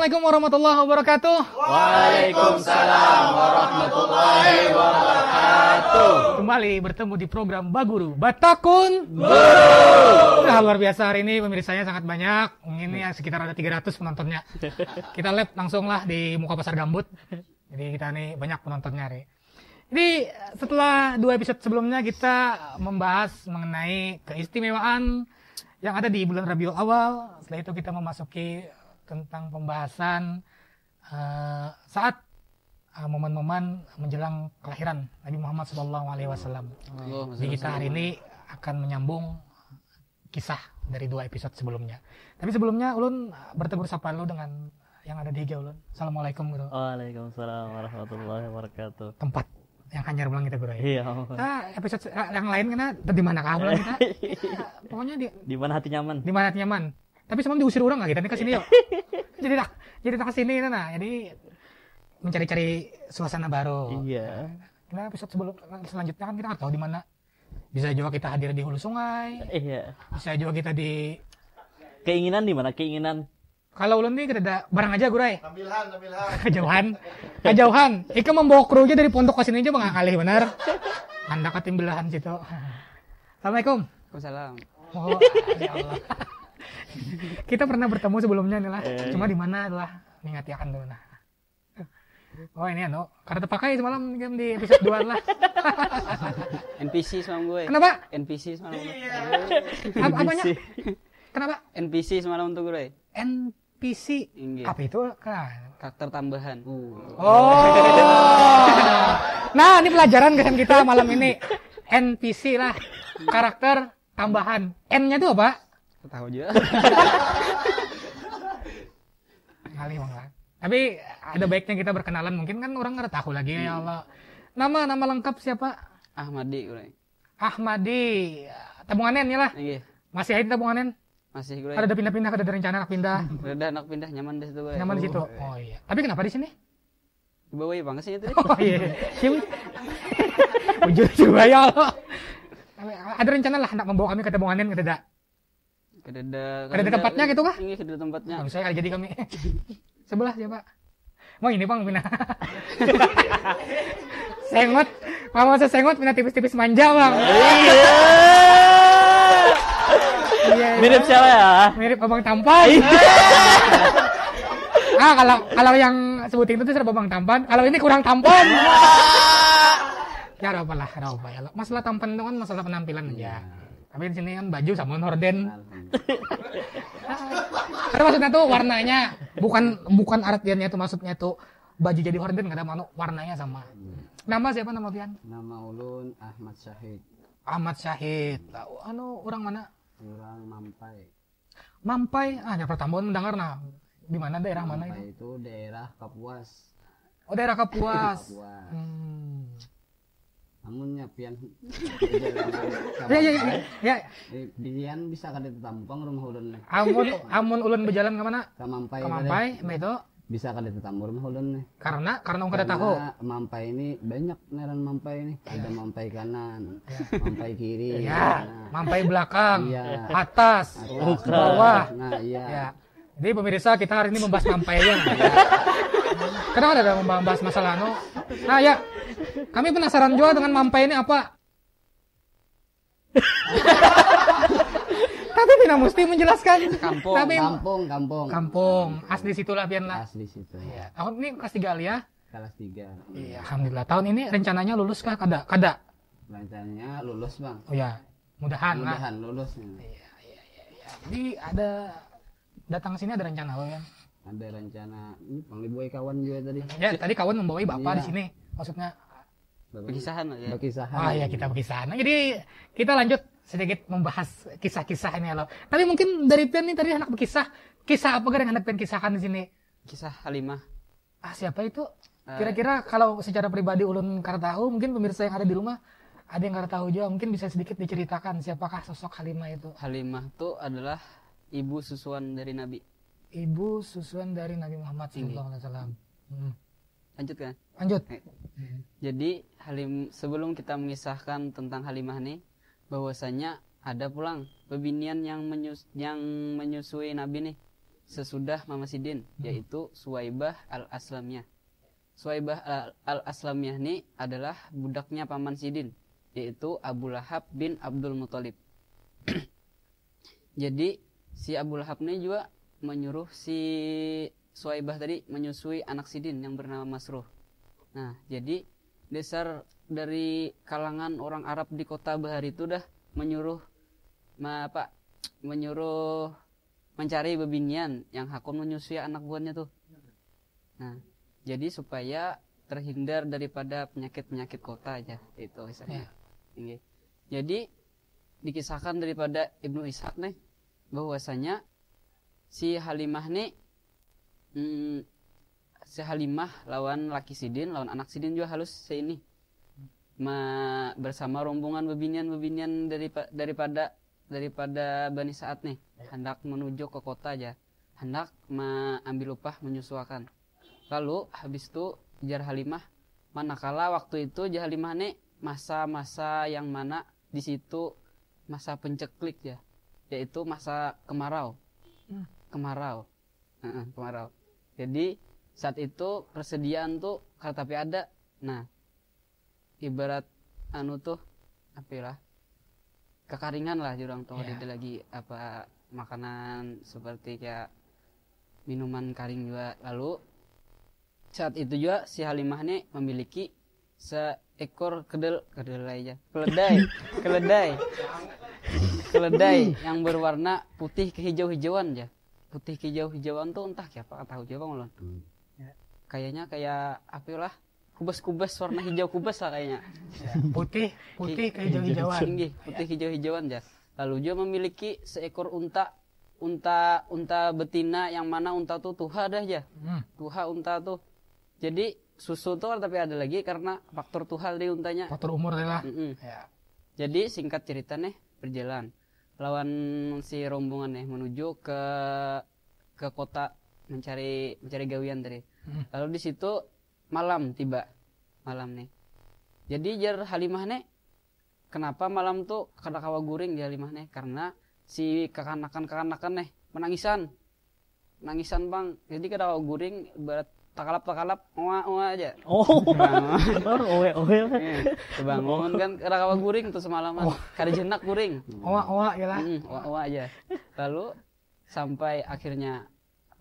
Assalamualaikum warahmatullahi wabarakatuh. Waalaikumsalam warahmatullahi wabarakatuh. Kembali bertemu di program Baguru Batakun Guru. Nah, luar biasa hari ini pemirsanya sangat banyak. Mungkin ya sekitar ada 300 penontonnya. Kita live langsung lah di muka pasar gambut. Jadi kita nih banyak penontonnya nih. Jadi setelah 2 episode sebelumnya kita membahas mengenai keistimewaan yang ada di bulan Rabiul Awal. Setelah itu kita memasuki tentang pembahasan saat momen-momen menjelang kelahiran Nabi Muhammad SAW. Jadi kita hari ini akan menyambung kisah dari 2 episode sebelumnya. Tapi sebelumnya Ulun bertegur sapa lu dengan yang ada di IG Ulun. Assalamualaikum Guru. Waalaikumsalam warahmatullahi wabarakatuh. Tempat yang Hanyar bilang kita Guru ya. Iya. Nah, episode yang lain kena di mana kah bilang kita? Pokoknya di mana hati nyaman. Di mana hati nyaman. Tapi semalam diusir orang nggak kita nih ke sini yuk. jadi tak kesini nah. Jadi mencari-cari suasana baru. Iya. Nah, episode selanjutnya kan kita nggak tahu di mana. Bisa juga kita hadir di hulu sungai. Iya. Bisa juga kita di Keinginan di mana? Keinginan. Kalau ulun nih ada barang aja Gurai. Tampilan. Kejauhan. Ika membawa kru aja dari pondok ke sini aja bang kali benar. Anda ketimbilahan situ. Assalamualaikum. Waalaikumsalam. Oh, ya Allah. Kita pernah bertemu sebelumnya nih lah. Cuma di mana lah ngingati akan dulu nah. Oh ini karena terpakai semalam di episode 2 lah. NPC semalam gue. Kenapa? NPC semalam. Apanya? Kenapa? NPC semalam untuk gue. NPC. Apa itu? Karakter tambahan. Oh. Nah, ini pelajaran kita malam ini. NPC lah. Karakter tambahan. N-nya itu apa? Tahu juga. Kali bang. Tapi ada baiknya kita berkenalan. Mungkin kan orang nggak tahu lagi ya Allah. Nama lengkap siapa? Ahmadi gue. Ahmadi. Tabunganen ya lah. Iya. Masih ada tabunganen? Masih gue. Ada pindah-pindah, ada rencana anak pindah. Udah anak pindah nyaman di situ gue. Nyaman di situ. Oh iya. Tapi kenapa di sini? Di bawah ya bang sih itu. Oh iya. Ujur juga ya Allah. Ada rencana lah nak membawa kami ke tabunganen ke tidak? Ada tempatnya gitu kah? Iya, ada tempatnya. Nah, saya jadi kami. Sebelah siapa? Mau ini bang pindah. Sengot. Mau sesengot pindah tipis-tipis manja bang. Iya. Mirip siapa ya? Mirip abang tampan. Kalau yang sebutin itu serba abang tampan. Kalau ini kurang tampan. Ya ada apa ya. Masalah tampan itu kan masalah penampilan aja. Tapi di sini kan baju sama horden. Ada maksudnya tuh warnanya, bukan artiannya tuh maksudnya tuh baju jadi horden nggak ada warnanya sama. Nama siapa nama pian? Nama ulun Ahmad Syahid. Ahmad Syahid. Orang mana? Orang Mampai. Mampai. Ya pertama mendengar nah. Di mana daerah Mampai mana itu? Itu daerah Kapuas. Oh daerah Kapuas. Namun nyapian ya. Bian bisa kada tampang rumah ulun. Amun ulun berjalan ke mana? Ka Mampai. Ke Mampai, itu bisa kada tampang rumah ulun nih. Karena kada tahu. Mampai ini banyak neran Mampai ini. Ada Mampai kanan, Mampai kiri. Ya, Mampai belakang, iya. atas, bawah. Nah, iya. Ya. Jadi pemirsa kita hari ini membahas Mampai aja. Kenapa ada membahas masalah Nah ya, kami penasaran juga dengan Mampai ini apa? Tapi tidak mesti menjelaskan. Kampung. Asli situlah pian lah. Asli situ. Iya. Tahun ini kelas 3 ya? Kelas 3. Iya, alhamdulillah. Tahun ini rencananya lulus kah? Kada. Rencananya lulus, Bang. Oh ya, mudahan lulus. Iya. Jadi ada datang sini ada rencana apa ya? Ada rencana panggil boy kawan juga tadi. Ya, tadi kawan membawai bapak di sini. Maksudnya berkisahan aja. Oh ya, kita berkisahan. Jadi kita lanjut sedikit membahas kisah-kisah ini loh. Tapi mungkin dari Pian nih tadi anak berkisah. Kisah apa yang anak Pian kisahkan di sini? Kisah Halimah. Siapa itu? Kira-kira kalau secara pribadi ulun kada tahu, mungkin pemirsa yang ada di rumah ada yang kada tahu juga, mungkin bisa sedikit diceritakan siapakah sosok Halimah itu? Halimah itu adalah ibu susuan dari Nabi. Ibu susuan dari Nabi Muhammad SAW. Lanjut kan? Lanjut. Jadi sebelum kita mengisahkan tentang Halimah nih, bahwasanya ada pulang bebinian yang menyusui Nabi nih. sesudah Mama Sidin, yaitu Suwaibah al-Aslamiyah. Suwaibah al-Aslamiyah ini adalah budaknya paman Sidin, yaitu Abu Lahab bin Abdul Muthalib. Jadi si Abu Lahab ini juga menyuruh si Suwaibah tadi menyusui anak Sidin yang bernama Masruh. Nah, jadi dasar dari kalangan orang Arab di kota Bahar itu dah menyuruh mencari bebinian yang hakun menyusui anak buahnya tuh. Nah, jadi supaya terhindar daripada penyakit-penyakit kota aja itu misalnya. Yeah. Jadi dikisahkan daripada Ibnu Ishaq nih bahwasanya si Halimah nih si Halimah lawan laki Sidin, lawan anak Sidin juga halus seini. Bersama rombongan bebinian daripada Bani Sa'ad nih hendak menuju ke kota aja, hendak mengambil upah menyusuakan. Lalu habis itu jar Halimah, manakala waktu itu jar Halimah nih masa-masa yang mana di situ masa penceklik ya, yaitu masa kemarau. Kemarau. Jadi saat itu persediaan tuh tapi ada. Nah, ibarat tuh apalah kekaringan lah jurang tahu ada lagi apa makanan seperti kayak minuman karing juga. Lalu saat itu juga si Halimah nih memiliki seekor keledai yang berwarna putih kehijau-hijauan ya. Putih kehijau-hijauan tuh entah siapa tahu coba ngulon. Kayaknya kayak apalah kubas-kubas warna hijau kubas lah kayaknya. Putih kehijau-hijauan. Tinggi, putih hijau-hijauan ya. Lalu dia memiliki seekor unta betina yang mana unta tuh tuha dah aja. Tuha unta tuh. Jadi susu tuh tapi ada lagi karena faktor tuha di untanya. Faktor umur lah. Ya. Jadi singkat cerita nih berjalan lawan si rombongan nih menuju ke kota mencari gawian tadi. Lalu di situ malam nih. Jadi jar Halimah nih kenapa malam tuh kada kawa guring di Halimah nih karena si kekanakan nih menangisan bang. Jadi kada kawa guring ibarat takalap oa aja. Bangun kan kada kawa guring tuh semalaman. Kada jenak guring. Oa ya lah. Oa aja. Lalu sampai akhirnya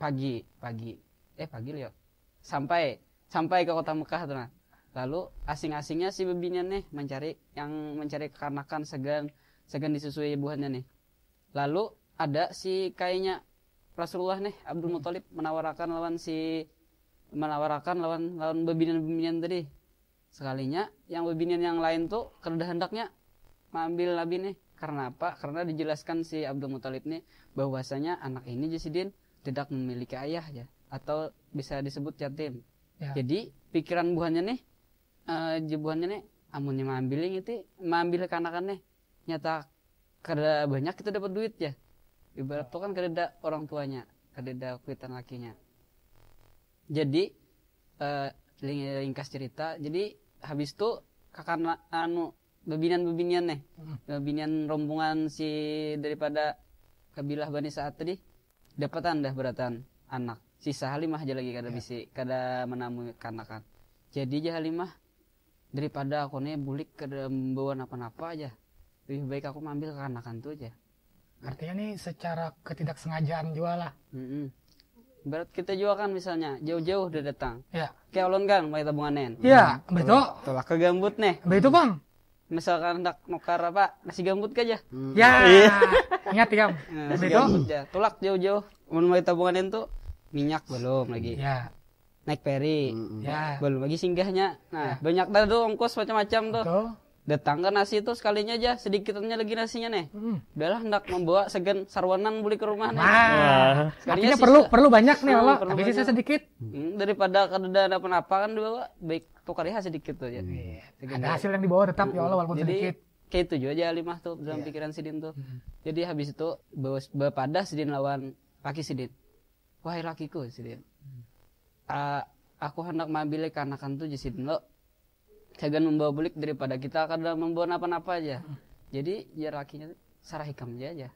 pagi lihat. Sampai ke kota Mekah tuh nah. Lalu asing-asingnya si bebinian nih mencari kekanakan segan disusui ibuannya nih. Lalu ada si kayaknya Rasulullah nih Abdul Muthalib menawarkan lawan bebinian tadi. Sekalinya yang bebinian yang lain tuh kada hendaknya mengambil Nabi nih. Karena apa? Karena dijelaskan si Abdul Muthalib nih bahwasanya anak ini Jasidin tidak memiliki ayah ya atau bisa disebut yatim. Ya. Jadi pikiran buahnya nih amunnya mengambil kanakan nih nyata kada banyak kita dapat duit ya. Ibarat tuh kan kada ada orang tuanya, kada ada kuitan lakinya. Jadi ringkas cerita. Jadi habis itu kakak bebinian nih. Bebinian rombongan si daripada kabilah Bani Sa'ad tadi dapatan beratan anak. Sisa Halimah aja lagi kada menemui kanakan. Jadi Halimah daripada aku nih bulik kada membawa apa-apa aja. Lebih baik aku ambil kanakan tuh aja. Artinya nih secara ketidaksengajaan juga lah. Berat kita juga kan misalnya jauh-jauh udah datang. Ya. Kayak ulun kan mau tabunganen. Iya, betul. Tolak ke gambut nih. Begitu bang. Misalkan hendak nukar apa nasi gambut aja. Ya. Ingat ya. Nasi gambut aja. Tolak jauh-jauh. Mau tabunganen tuh minyak belum lagi. Ya. Naik peri. Ya. Belum lagi singgahnya. Nah, banyak dah tuh ongkos macam-macam tuh. Betul. Datang ke nasi tuh sekalinya aja sedikitnya lagi nasinya nih. Udahlah hendak membawa segan sarwanan beli ke rumah nih. Nah, artinya perlu banyak nih Allah, tapi sisa sedikit. Daripada kada ada apa-apa kan dibawa, baik tukar sedikit tuh aja. Ada hasil yang dibawa tetap ya Allah walaupun sedikit. Kayak itu juga aja Halimah tuh dalam pikiran Sidin tuh. Jadi habis itu bapada Sidin lawan laki Sidin. Wahai lakiku Sidin. Aku hendak mengambil kanakan tuh Sidin lo. Jangan membawa bulik daripada kita akan membawa apa-apa aja. Jadi ya lakinya sarah hikam aja.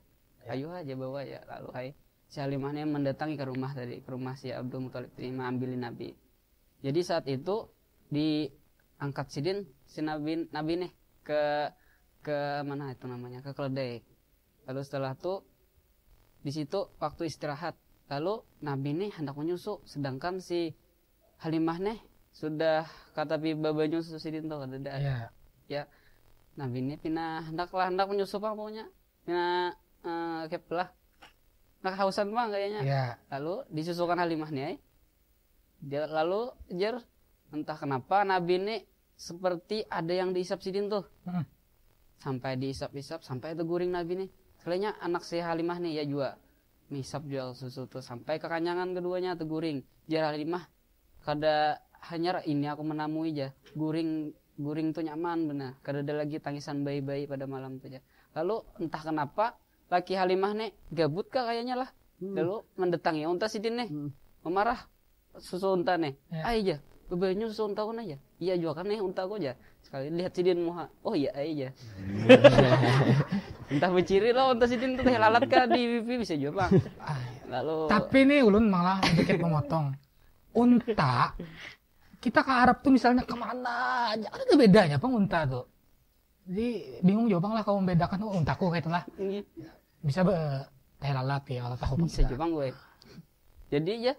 Ayo aja bawa ya. Lalu si Halimah ini mendatangi ke rumah si Abdul Muthalib ini mengambilin Nabi. Jadi saat itu diangkat si Nabi nih ke mana itu namanya, ke keledai. Lalu setelah itu di situ waktu istirahat, lalu Nabi nih hendak menyusu, sedangkan si Halimah nih sudah kata baba nyusu sidin tuh ada ya. Nabi ini hendak menyusu bang pokoknya keplah nak hausan bang kayaknya. Lalu disusukan Halimah nih dia lalu entah kenapa Nabi ini seperti ada yang diisap sidin tuh. Sampai diisap-isap sampai itu guring Nabi nih. Kayaknya anak si Halimah nih ya juga misap jual susu tuh sampai kekanyangan keduanya tuh guring. Jar Halimah kada hanya ini aku menamui aja guring tuh nyaman benar. Kada ada lagi tangisan bayi-bayi pada malam tuh aja. Lalu entah kenapa laki Halimah nih gabut kah kayaknya lah. Lalu mendatangi unta sidin nih. Memarah susu unta nih. Aja bebanyu susu unta aku aja. Iya juga kan nih unta aku aja. Sekali lihat sidin muha. Oh iya aja. Entah berciri lah unta sidin tuh lalat kah di wifi bisa juga bang. Lalu tapi nih ulun malah sedikit memotong. Unta kita ke Arab tuh misalnya kemana aja ada bedanya bang unta tuh. Jadi bingung juga bang lah kalau membedakan untaku kayak itulah. Bisa lalat ya kalau tahu bisa juga bang gue. Jadi ya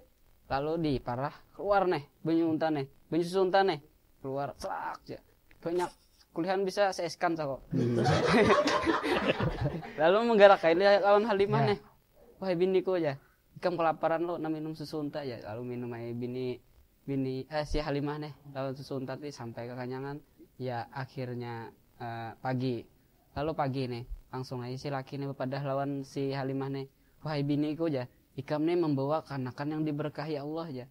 lalu diparah keluar nih banyu unta nih, banyu susu unta nih keluar selak ya. Banyak kuliahan bisa saya scan kok. Lalu menggarakai lawan Halimah nih. Wahai biniku aja. Ikam kelaparan lo minum susu unta ya. Lalu minum aja si Halimah nih lawan susu unta nih sampai kekanyangan. Ya akhirnya pagi. Lalu pagi nih langsung aja si laki nih berpadah lawan si Halimah nih. Wahai biniku aja. Ikam nih membawa kanakan yang diberkahi Allah aja.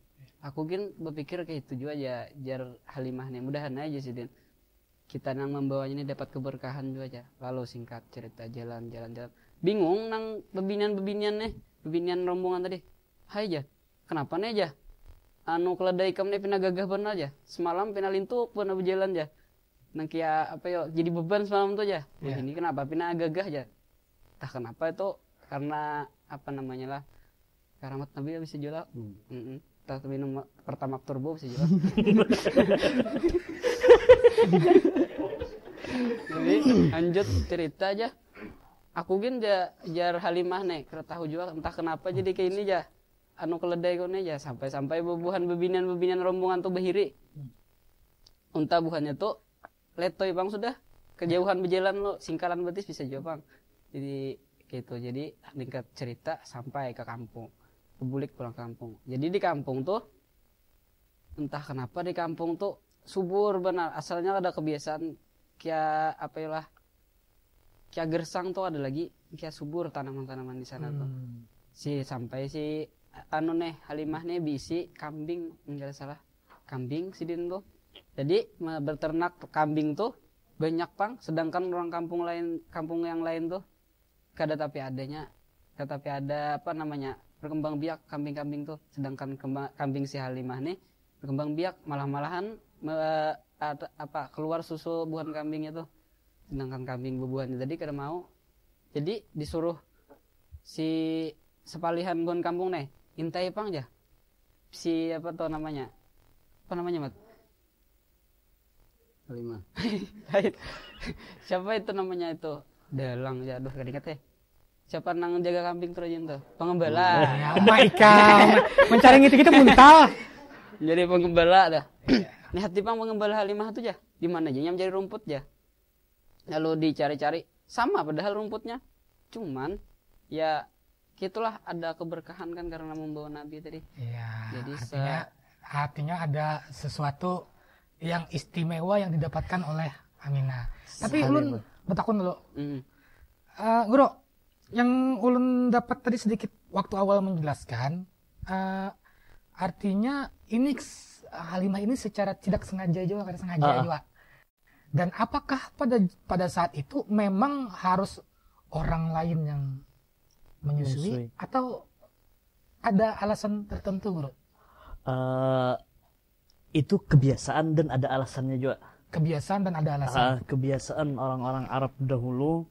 Aku berpikir kayak itu juga aja jar Halimah nih. Mudahan aja sih Din. Kita nang membawanya ini dapat keberkahan juga aja. Lalu singkat cerita jalan. Bingung nang bebinian nih. Bebinian rombongan tadi. Hai aja. Kenapa nih aja? Anu keledai ikam nih pina gagah benar aja. Semalam pina lintuk pina berjalan aja. Nang kia jadi beban semalam tuh aja. Ini kenapa pina gagah aja? Entah kenapa itu karena apa namanya lah. Karamat Nabi bisa jual. Entah minum pertama turbo bisa jual. Jadi lanjut cerita aja. Aku jar Halimah nih, kira tahu juga entah kenapa jadi kayak ini aja. Anu keledai kau nih aja sampai bebuhan bebinian rombongan tuh behiri. Unta buhannya tuh letoy bang sudah kejauhan berjalan lo singkaran betis bisa juga bang. Jadi gitu. Jadi tingkat cerita sampai ke kampung. Kebulik pulang kampung. Jadi di kampung tuh entah kenapa di kampung tuh subur benar. Asalnya ada kebiasaan kayak kayak gersang tuh ada lagi kayak subur tanaman-tanaman di sana tuh. Sampai anu nih Halimah nih bisi kambing enggak salah. Kambing sidin tuh. Jadi berternak kambing tuh banyak bang. Sedangkan orang kampung yang lain tuh kada tapi ada apa namanya berkembang biak kambing-kambing tuh. Sedangkan kambing si Halimah nih berkembang biak malahan keluar susu buah kambingnya tuh. Sedangkan kambing bebuannya tadi kada mau. Jadi disuruh si sepalihan buah kampung nih intai pang aja. Si apa tuh namanya? Apa namanya, Mat? Halimah. Siapa itu namanya itu? Dalang ya, aduh kada ingat ya. Siapa nang jaga kambing terus tuh? Pengembala. Oma Ika mencari gitu muntal. Jadi pengembala dah. Nih hati pang pengembala Halimah tuh ya. Di mana aja yang mencari rumput ya. Lalu dicari-cari sama padahal rumputnya. Cuman ya gitulah ada keberkahan kan karena membawa Nabi tadi. Iya. Jadi artinya ada sesuatu yang istimewa yang didapatkan oleh Aminah. Tapi ulun bertakun dulu. Guru, yang ulun dapat tadi sedikit waktu awal menjelaskan, artinya ini Halimah ini secara tidak sengaja juga, kada sengaja juga. Dan apakah pada saat itu memang harus orang lain yang menyusui atau ada alasan tertentu, Bro? Itu kebiasaan dan ada alasannya juga. kebiasaan dan ada alasan. Kebiasaan orang-orang Arab dahulu,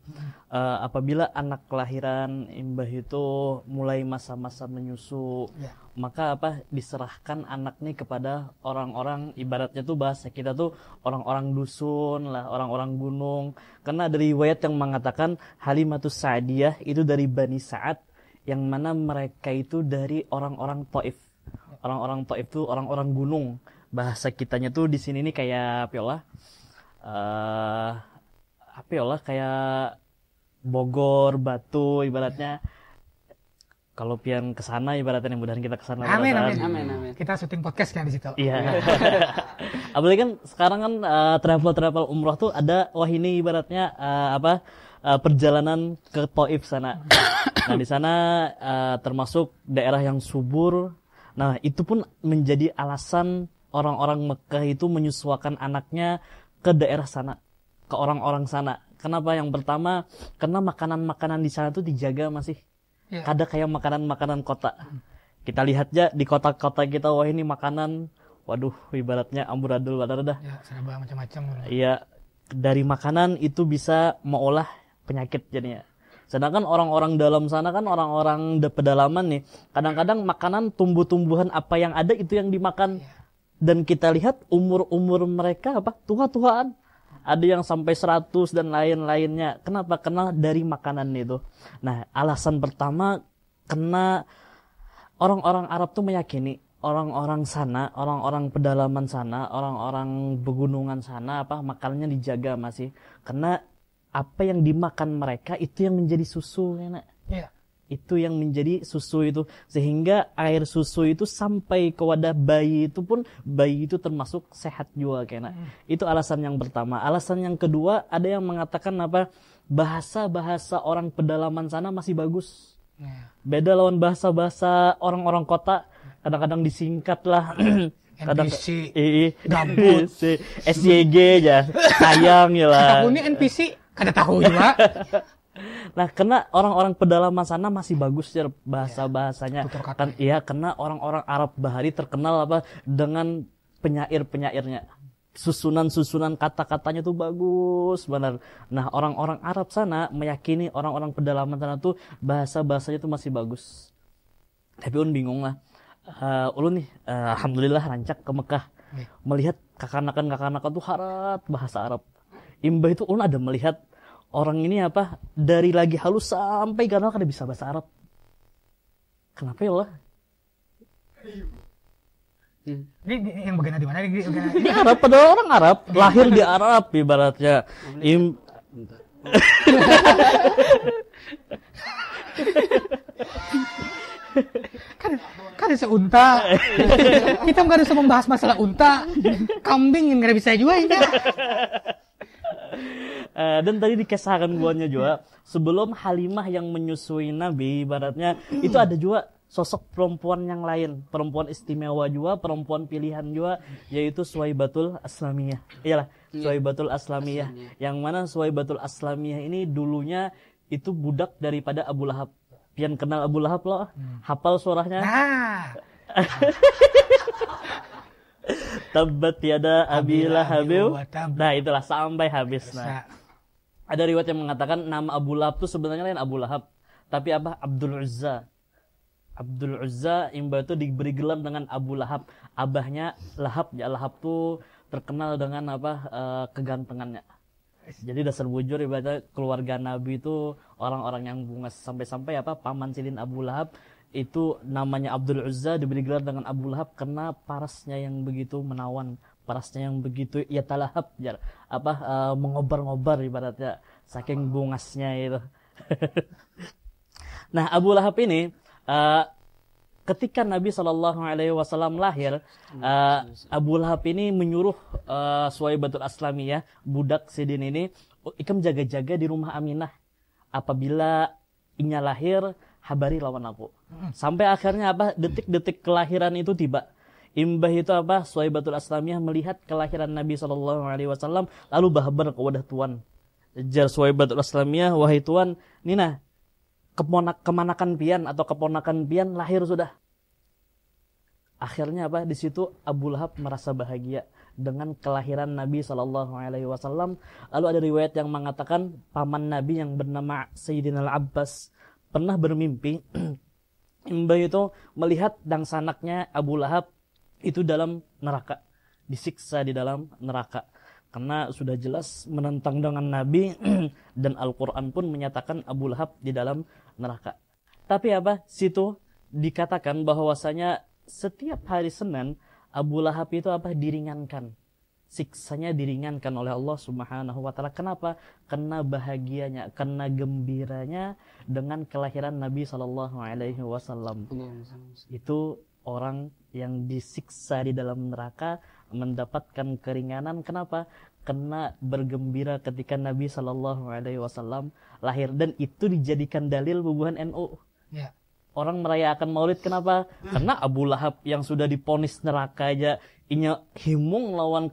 apabila anak kelahiran imbah itu mulai masa-masa menyusu, Ya. maka diserahkan anak nih kepada orang-orang, ibaratnya tuh bahasa kita tuh orang-orang dusun lah, orang-orang gunung. Karena ada riwayat yang mengatakan Halimatus Sa'diyah itu dari Bani Sa'ad, yang mana mereka itu dari orang-orang Taif. Orang-orang Taif itu orang-orang gunung. Bahasa kitanya tuh di sini nih kayak kayak Bogor, Batu ibaratnya. Kalau pian kesana ibaratnya mudahan kita kesana. Amin, amin. Amin, amin. Kita syuting podcast kan di situ. Iya. Apalagi kan sekarang kan travel umroh tuh ada ini ibaratnya perjalanan ke Taif sana. Nah, di sana termasuk daerah yang subur. Nah, itu pun menjadi alasan orang-orang Mekah itu menyesuaikan anaknya ke daerah sana, ke orang-orang sana. Kenapa? Yang pertama, karena makanan-makanan di sana tuh dijaga masih. Ya. Kada kayak makanan-makanan kota. Kita lihat aja di kota-kota kita, wah ini makanan, waduh, ibaratnya amburadul dah. Ya, serba macam-macam. Iya, dari makanan itu bisa mengolah penyakit jadinya. Sedangkan orang-orang dalam sana kan orang-orang pedalaman nih, kadang-kadang makanan tumbuh-tumbuhan apa yang ada itu yang dimakan. Dan kita lihat umur-umur mereka tua-tuaan. Ada yang sampai 100 dan lain-lainnya. Kenapa? Karena dari makanan itu. Nah, alasan pertama karena orang-orang Arab tuh meyakini orang-orang sana, orang-orang pedalaman sana, orang-orang pegunungan sana makanannya dijaga masih. Karena apa yang dimakan mereka itu yang menjadi susu, ya, Nak. Iya. Itu yang menjadi susu itu, sehingga air susu itu sampai ke wadah bayi itu pun bayi itu termasuk sehat juga kena. Itu alasan yang pertama. Alasan yang kedua, ada yang mengatakan bahasa-bahasa orang pedalaman sana masih bagus. Beda lawan bahasa-bahasa orang-orang kota, kadang-kadang disingkat lah. NPC, gabut, SYG aja, sayang ya lah. Aku ini NPC, kada tahu juga. Nah, karena orang-orang pedalaman sana masih bagus ya bahasa-bahasanya. Tutur kata. Iya, karena orang-orang Arab Bahari terkenal dengan penyair-penyairnya. Susunan-susunan kata-katanya tuh bagus benar. Nah, orang-orang Arab sana meyakini orang-orang pedalaman sana tuh bahasa-bahasanya tuh masih bagus. Tapi bingung lah. Ulun nih, alhamdulillah rancak ke Mekah. Melihat kakanakan tuh harat bahasa Arab. Imbah itu ulun ada melihat orang ini dari lagi halus sampai ganal kada bisa bahasa Arab. Kenapa ya Allah? Ini yang bagian di mana? Di Arab, padahal orang Arab, lahir di Arab ibaratnya. Kan ada unta. Kita nggak bisa membahas masalah unta. Kambing yang nggak bisa juga ini. Dan tadi dikisahkan buahnya juga, sebelum Halimah yang menyusui Nabi ibaratnya, itu ada juga sosok perempuan yang lain, perempuan istimewa juga, perempuan pilihan juga, yaitu Suwaibatul Aslamiyah. Iyalah, Suwaibatul Aslamiyah. Yang mana Suwaibatul Aslamiyah ini dulunya itu budak daripada Abu Lahab. Pian kenal Abu Lahab loh, hafal suaranya? Nah, Tabbat yada Abi Lahabil. wa tab. Nah, itulah sampai habis. Nah, ada riwayat yang mengatakan nama Abu Lahab itu sebenarnya lain Abu Lahab, tapi Abdul Uzza. Abdul Uzza imba itu diberi gelar dengan Abu Lahab. Abahnya Lahab, ya Lahab tuh terkenal dengan kegantengannya. Jadi dasar bujur ibaratnya keluarga Nabi itu orang-orang yang bungas, sampai-sampai paman silin Abu Lahab itu namanya Abdul Uzza diberi gelar dengan Abu Lahab karena parasnya yang begitu menawan, parasnya yang begitu talahab, mengobar-ngobar ibaratnya saking bungasnya itu. Nah, Abu Lahab ini ketika Nabi SAW lahir, Abu Lahab ini menyuruh Suwaibatul Aslamiyah, budak Sidin ini, ikam jaga-jaga di rumah Aminah. Apabila inya lahir, habari lawan aku. Sampai akhirnya detik-detik kelahiran itu tiba. Imbah itu Suwaibatul Aslamiyah melihat kelahiran Nabi SAW, lalu bahabar ke wadah tuan. Jar Suwaibatul Aslamiyah, wahai tuan, Nina, kemanakan pian atau keponakan pian lahir sudah. Akhirnya di situ Abu Lahab merasa bahagia dengan kelahiran Nabi Shallallahu Alaihi Wasallam. Lalu ada riwayat yang mengatakan paman Nabi yang bernama Sayyidina Al-Abbas pernah bermimpi itu melihat dangsanaknya Abu Lahab itu dalam neraka, disiksa di dalam neraka karena sudah jelas menentang dengan Nabi dan Al-Quran pun menyatakan Abu Lahab di dalam neraka. Tapi situ dikatakan bahwasanya setiap hari Senin Abu Lahab itu diringankan. Siksanya diringankan oleh Allah Subhanahu wa taala. Kenapa? Karena bahagianya, karena gembiranya dengan kelahiran Nabi sallallahu alaihi wasallam. Itu orang yang disiksa di dalam neraka mendapatkan keringanan. Kenapa? Karena bergembira ketika Nabi sallallahu alaihi wasallam lahir, dan itu dijadikan dalil bubuhan NU. Ya. Orang merayakan Maulid kenapa? Karena Abu Lahab yang sudah diponis neraka aja inya himung lawan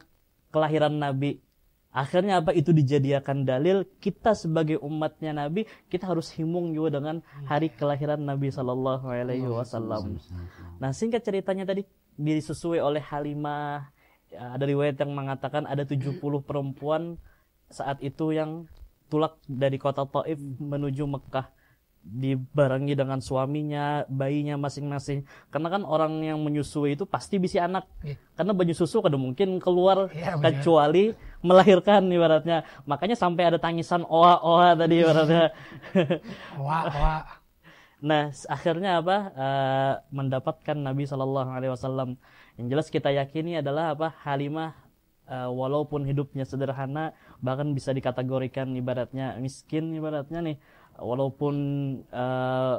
kelahiran Nabi. Akhirnya itu dijadikan dalil kita sebagai umatnya Nabi, kita harus himung juga dengan hari kelahiran Nabi sallallahu alaihi wasallam. Nah, singkat ceritanya tadi disusui oleh Halimah. Ada riwayat yang mengatakan ada 70 perempuan saat itu yang tulak dari kota Taif menuju Mekah, dibarengi dengan suaminya, bayinya masing-masing. Karena kan orang yang menyusui itu pasti bisa anak. Karena bayi susu kada mungkin keluar kecuali melahirkan ibaratnya. Makanya sampai ada tangisan oa-oa tadi ibaratnya. Oa. Nah, akhirnya mendapatkan Nabi sallallahu alaihi wasallam. Yang jelas kita yakini adalah Halimah walaupun hidupnya sederhana, bahkan bisa dikategorikan ibaratnya miskin ibaratnya nih. Walaupun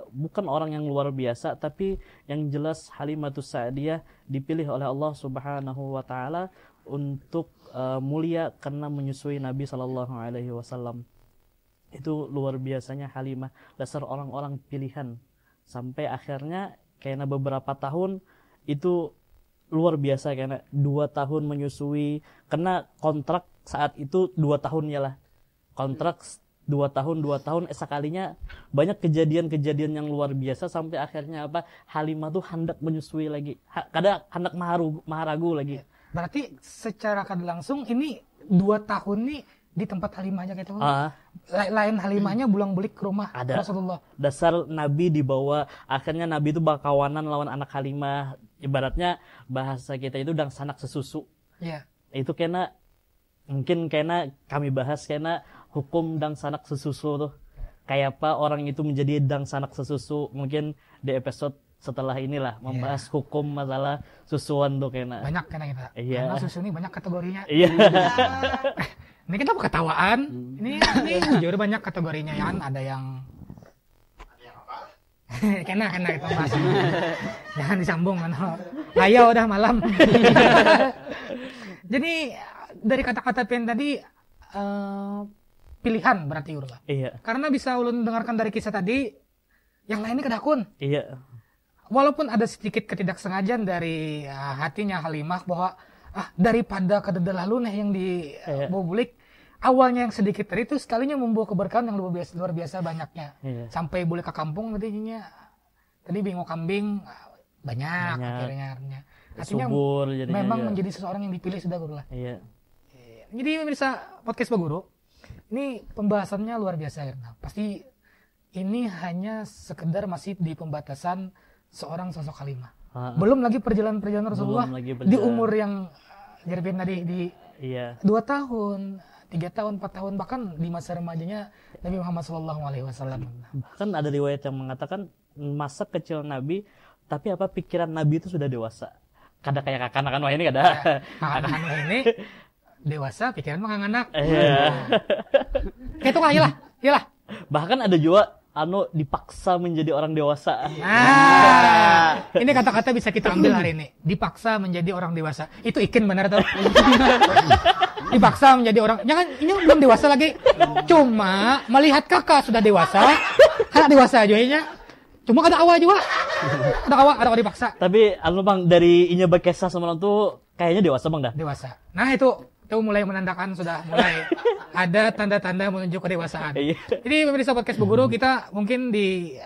bukan orang yang luar biasa, tapi yang jelas Halimatus Sa'diyah dipilih oleh Allah Subhanahu wa taala untuk mulia karena menyusui Nabi sallallahu alaihi wasallam. Itu luar biasanya Halimah, dasar orang-orang pilihan. Sampai akhirnya karena beberapa tahun itu luar biasa, karena 2 tahun menyusui, karena kontrak saat itu 2 tahun ya lah. Kontrak 2 tahun sekalinya banyak kejadian-kejadian yang luar biasa sampai akhirnya Halimah tuh hendak menyusui lagi, kadang hendak maharagu lagi. Berarti secara kada langsung ini 2 tahun nih di tempat Halimahnya gitu. Lain Halimahnya bulang-balik ke rumah ada. Rasulullah. Dasar Nabi dibawa, akhirnya Nabi itu bakawanan lawan anak Halimah. Ibaratnya bahasa kita itu dangsanak sesusu. Iya. Itu mungkin kami bahas hukum dangsanak sesusu tuh. Kayak orang itu menjadi dangsanak sesusu. Mungkin di episode setelah inilah membahas hukum masalah susuan tuh banyak kita. Iya. Karena susu ini banyak kategorinya. Iya. Ini kita ketawaan. Ini jujur banyak kategorinya ya kan. Ada yang kena itu bahas. Jangan disambung kan. Ayo udah malam. Jadi dari kata-kata pen tadi pilihan berarti urlah. Iya. Karena bisa ulun dengarkan dari kisah tadi, yang lainnya kedakun. Iya. Walaupun ada sedikit ketidaksengajaan dari hatinya Halimah bahwa daripada kededa lalu yang dibubulik, awalnya yang sedikit tadi itu sekalinya membawa keberkahan yang luar biasa banyaknya. Iya. Sampai boleh ke kampung tadi bingung kambing banyak. Akhirnya. Artinya subur memang juga. menjadi seseorang yang dipilih sudah guru lah. Iya. Jadi pemirsa podcast Pak Guru, ini pembahasannya luar biasa ya. Pasti ini hanya sekedar masih di pembatasan seorang sosok Halimah. Belum lagi perjalanan Rasulullah di umur yang Jervin tadi di 2 tahun, 3 tahun, 4 tahun, bahkan di masa remajanya Nabi Muhammad SAW. Bahkan ada riwayat yang mengatakan masa kecil Nabi, tapi pikiran Nabi itu sudah dewasa. Kada kayak kakak-anak wah ini kada. Kakak-anak wah ini dewasa, pikiran mah anak. Iya. Kayak itu iyalah. Bahkan ada juga dipaksa menjadi orang dewasa. Ini kata-kata bisa kita ambil hari ini. Dipaksa menjadi orang dewasa. Itu ikin benar tau. Dipaksa menjadi orang. Jangan, ini belum dewasa lagi. Cuma melihat kakak sudah dewasa, anak dewasa aja ya. Cuma ada awal juga. Ada dipaksa. Tapi Bang, dari inya berkesah sama orang tuh kayaknya dewasa Bang dah. Dewasa. Nah itu mulai menandakan sudah mulai ada tanda-tanda menuju kedewasaan. Jadi pemirsa podcast Bu Guru, kita mungkin di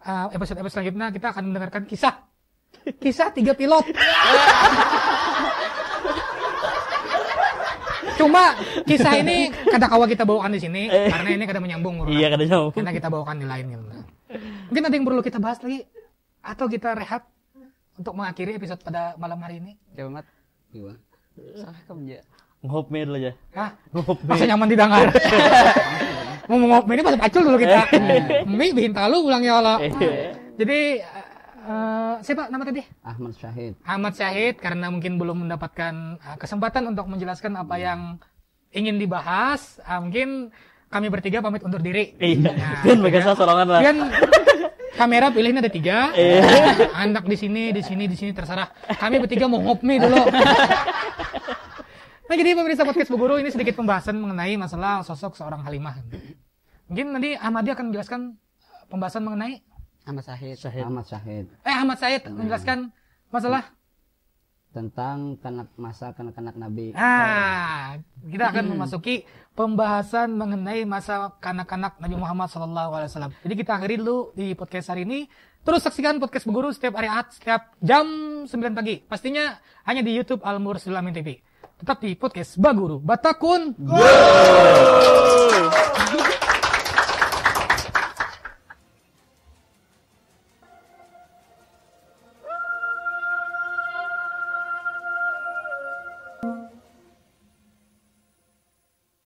episode selanjutnya kita akan mendengarkan kisah 3 pilot. Cuma kisah ini kada kawa kita bawakan di sini karena ini kada menyambung. Iya, kada jauh. Karena kita bawakan di lain gitu. Mungkin ada yang perlu kita bahas lagi atau kita rehat untuk mengakhiri episode pada malam hari ini. Coba mat. Gimana? Sakem aja. Ngehop me dulu aja. Hah? Ngehop me. Masa nyaman didengar. Mau ngop ini pas pacul dulu kita. Mi bikin talu ulang ya Allah. Jadi siapa nama tadi? Ahmad Syahid. Ahmad Syahid, karena mungkin belum mendapatkan kesempatan untuk menjelaskan apa yang ingin dibahas, mungkin kami bertiga pamit undur diri. Iya. Nah, Kan bagasa sorongan lah. Kan kamera pilihin ada 3, anak di sini terserah. Kami bertiga mau ngopmi dulu. Nah, jadi pemirsa podcast Bu Guru, ini sedikit pembahasan mengenai masalah sosok seorang Halimah. Mungkin nanti Ahmadi akan menjelaskan pembahasan mengenai Ahmad Syahid. Ahmad Syahid Ahmad Syahid menjelaskan masalah tentang masa kanak-kanak Nabi. Kita akan memasuki pembahasan mengenai masa kanak-kanak Nabi Muhammad SAW. Jadi kita akhiri dulu di podcast hari ini. Terus saksikan podcast Bu Guru setiap hari Ahad, setiap jam 9 pagi. Pastinya hanya di YouTube Al Mursyidul Amin TV. Tetap di podcast Bu Guru. Batakun.